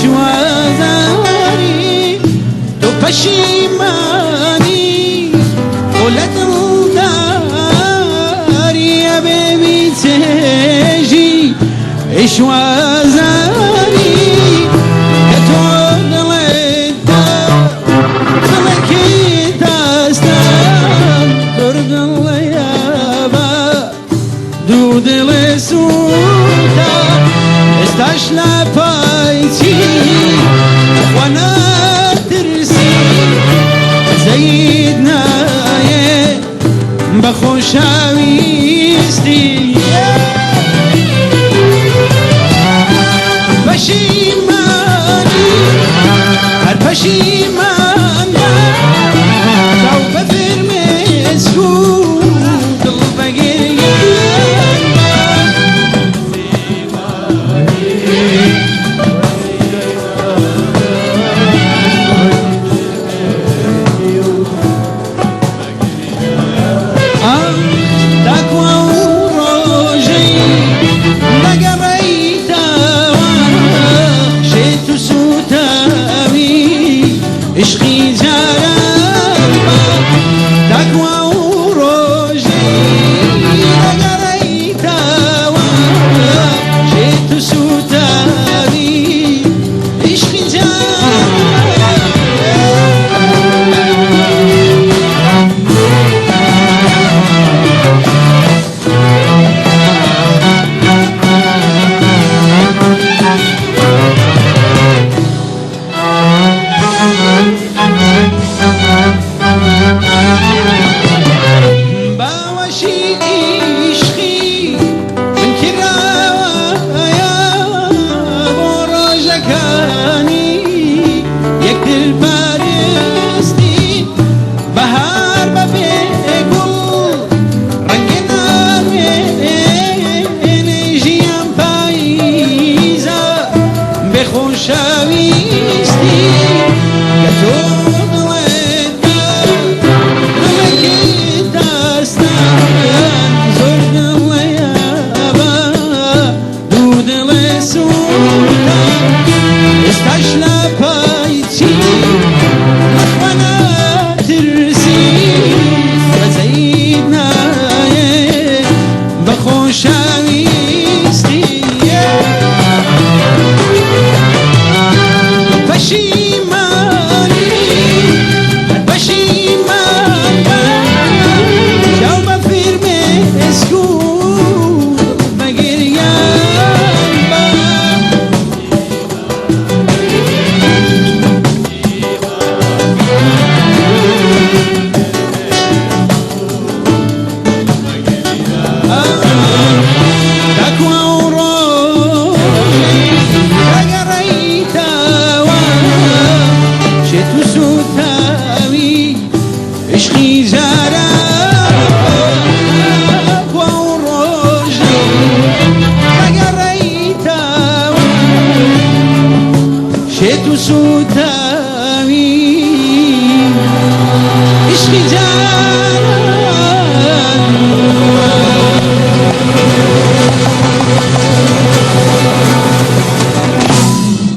شوازاری تو پشیمانی ولد داری ببی تجی شوازاری که تو دلت دلکی دستم کردن لیابا دو دل سودا استاش لپایتی وانا ترسی زید نایه بخوشاویستی پشیمانی هر پشیمان تو بفرم اسکو دل بگیریم تقوى وروجي نقريت شيت سوتاوي عشقي جرابا تقوى وروجي نقريت شيت سوتاوي عشقي شيت سوتا